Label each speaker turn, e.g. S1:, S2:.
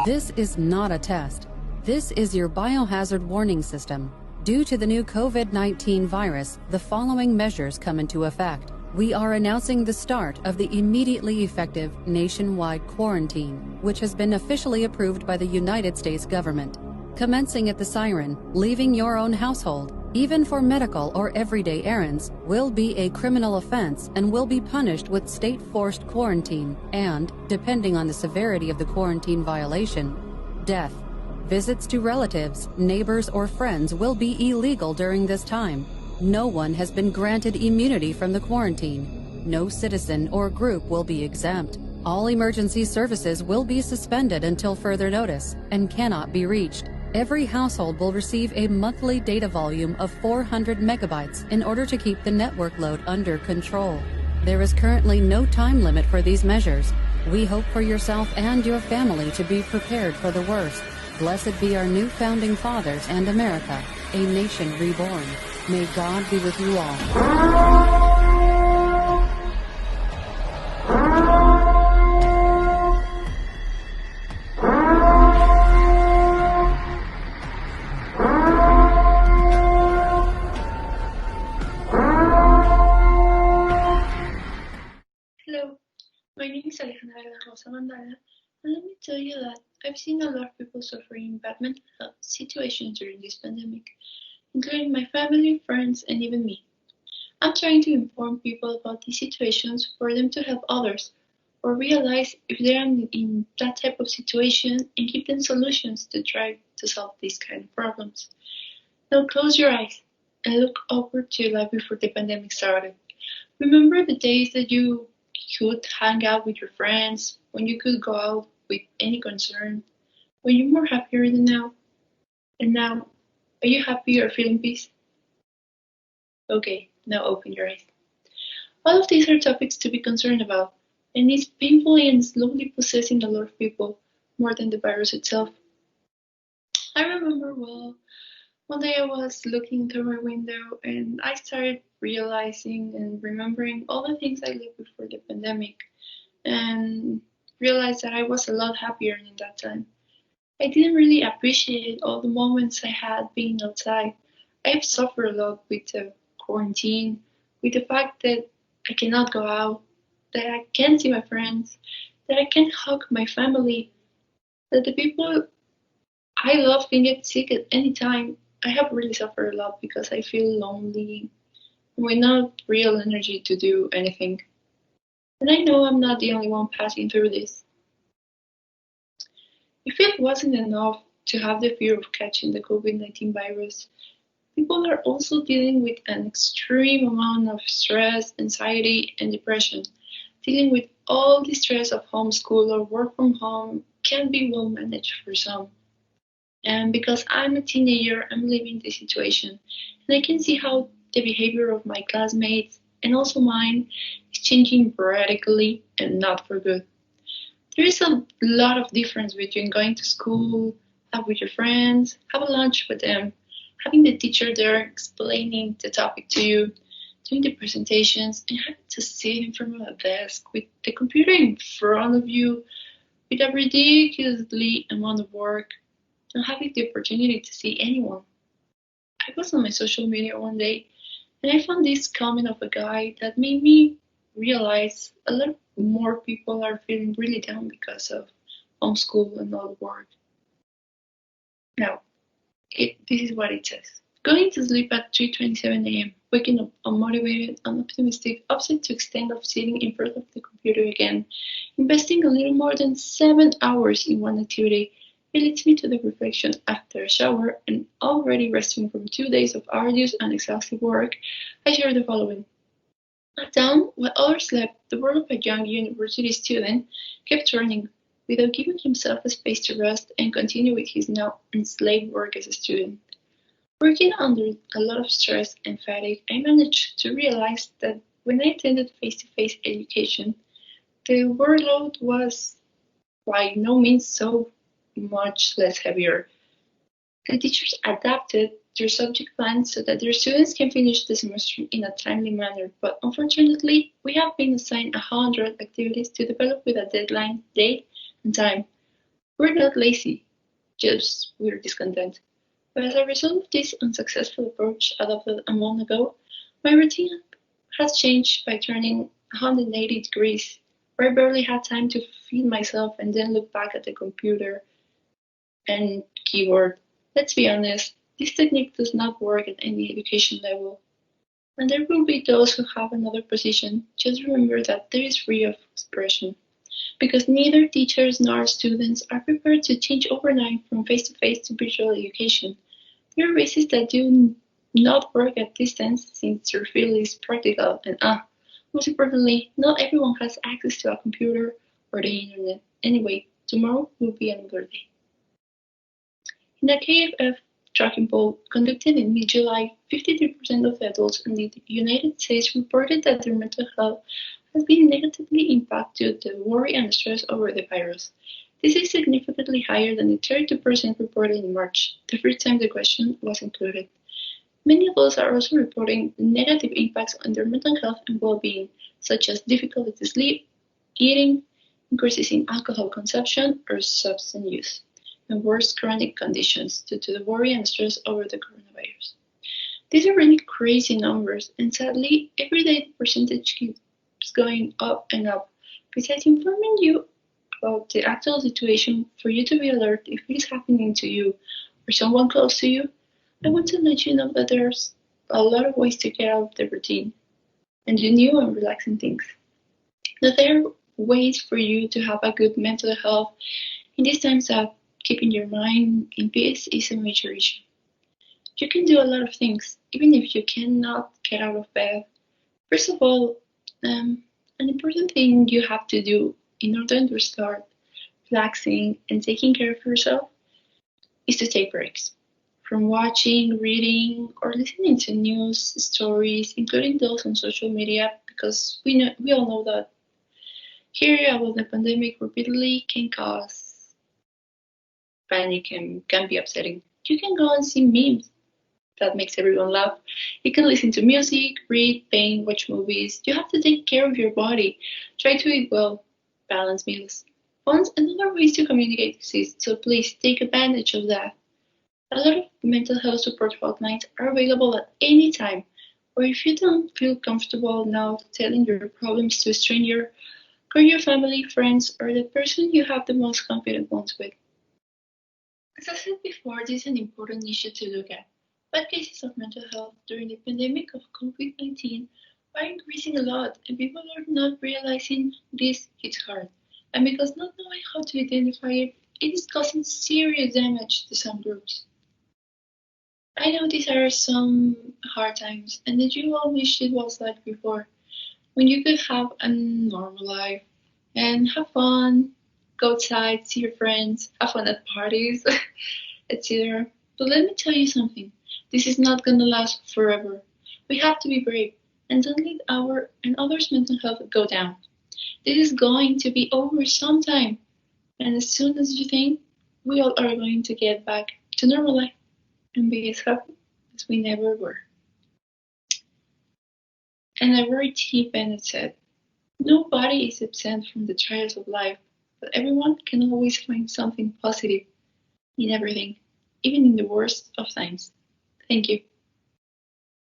S1: This is not a test. This is your biohazard warning system. Due to the new COVID-19 virus, the following measures come into effect. We are announcing the start of the immediately effective nationwide quarantine, which has been officially approved by the United States government. Commencing at the siren, leaving your own household, even for medical or everyday errands, will be a criminal offense and will be punished with state-forced quarantine and, depending on the severity of the quarantine violation, death. Visits to relatives, neighbors, or friends will be illegal during this time. No one has been granted immunity from the quarantine. No citizen or group will be exempt. All emergency services will be suspended until further notice and cannot be reached. Every household will receive a monthly data volume of 400 megabytes in order to keep the network load under control. There is currently no time limit for these measures. We hope for yourself and your family to be prepared for the worst. Blessed be our new founding fathers and America, a nation reborn. May God be with you all.
S2: Hello, my name is Rosa, and let me tell you that I've seen a lot of people suffering bad mental health situations during this pandemic, including my family, friends, and even me. I'm trying to inform people about these situations for them to help others, or realize if they are in that type of situation and give them solutions to try to solve these kind of problems. Now close your eyes and look over to your life before the pandemic started. Remember the days that you could hang out with your friends, when you could go out with any concern, when you're more happier than now? And now, are you happy or feeling peace? Okay, now open your eyes. All of these are topics to be concerned about, and it's painfully and slowly possessing a lot of people, more than the virus itself. I remember well, one day I was looking through my window and I started realizing and remembering all the things I lived before the pandemic, and realized that I was a lot happier in that time. I didn't really appreciate all the moments I had being outside. I've suffered a lot with the quarantine, with the fact that I cannot go out, that I can't see my friends, that I can't hug my family, that the people I love can get sick at any time. I have really suffered a lot because I feel lonely with no real energy to do anything. And I know I'm not the only one passing through this. If it wasn't enough to have the fear of catching the COVID-19 virus, people are also dealing with an extreme amount of stress, anxiety, and depression. Dealing with all the stress of homeschool or work from home can be well managed for some. And because I'm a teenager, I'm living the situation, and I can see how the behavior of my classmates and also mine is changing radically and not for good. There is a lot of difference between going to school, have with your friends, have a lunch with them, having the teacher there explaining the topic to you, doing the presentations, and having to sit in front of a desk with the computer in front of you with a ridiculously amount of work, not having the opportunity to see anyone. I was on my social media one day and I found this comment of a guy that made me realize a lot more people are feeling really down because of homeschool and all the work. Now, this is what it says. Going to sleep at 3:27 a.m., waking up unmotivated, unoptimistic, upset to extent of sitting in front of the computer again, investing a little more than 7 hours in one activity. It leads me to the reflection after a shower and already resting from 2 days of arduous and exhaustive work. I share the following. At dawn, while others slept, the world of a young university student kept turning without giving himself a space to rest and continue with his now enslaved work as a student. Working under a lot of stress and fatigue, I managed to realize that when I attended face-to-face education, the workload was by no means so much less heavier. The teachers adapted their subject plans so that their students can finish the semester in a timely manner, but unfortunately, we have been assigned 100 activities to develop with a deadline, date, and time. We're not lazy, just we're discontent. But as a result of this unsuccessful approach adopted a month ago, my routine has changed by turning 180 degrees, where I barely had time to feed myself and then look back at the computer and keyboard. Let's be honest, this technique does not work at any education level. And there will be those who have another position. Just remember that there is free of expression. Because neither teachers nor students are prepared to change overnight from face to face to virtual education. There are races that do not work at distance since your field is practical and most importantly, not everyone has access to a computer or the internet. Anyway, tomorrow will be another day. In a KFF tracking poll conducted in mid-July, 53% of the adults in the United States reported that their mental health has been negatively impacted due to worry and stress over the virus. This is significantly higher than the 32% reported in March, the first time the question was included. Many adults are also reporting negative impacts on their mental health and well-being, such as difficulty to sleep, eating, increases in alcohol consumption or substance use, and worse chronic conditions due to the worry and stress over the coronavirus. These are really crazy numbers, and sadly, every day the percentage keeps going up and up. Besides informing you about the actual situation for you to be alert if it is happening to you or someone close to you, I want to let you know that there's a lot of ways to get out of the routine and do new and relaxing things. That there are ways for you to have a good mental health in these times that keeping your mind in peace is a major issue. You can do a lot of things, even if you cannot get out of bed. First of all, an important thing you have to do in order to start relaxing and taking care of yourself is to take breaks. From watching, reading, or listening to news stories, including those on social media, because we all know that hearing about the pandemic repeatedly can cause panic and can be upsetting. You can go and see memes that makes everyone laugh. You can listen to music, read, paint, watch movies. You have to take care of your body. Try to eat well, balance meals. Phones and other ways to communicate exist, so please take advantage of that. A lot of mental health support hotlines are available at any time, or if you don't feel comfortable now telling your problems to a stranger, call your family, friends, or the person you have the most confident bonds with. As I said before, this is an important issue to look at. But cases of mental health during the pandemic of COVID-19 are increasing a lot, and people are not realizing this hits hard. And because not knowing how to identify it, it is causing serious damage to some groups. I know these are some hard times, and that you all wish it was like before, when you could have a normal life and have fun, go outside, see your friends, have fun at parties, etc. But let me tell you something, this is not gonna last forever. We have to be brave and don't let our and others' mental health go down. This is going to be over sometime, and as soon as you think, we all are going to get back to normal life and be as happy as we never were. And a very T. Bennett said, nobody is exempt from the trials of life, but everyone can always find something positive in everything, even in the worst of times. Thank you.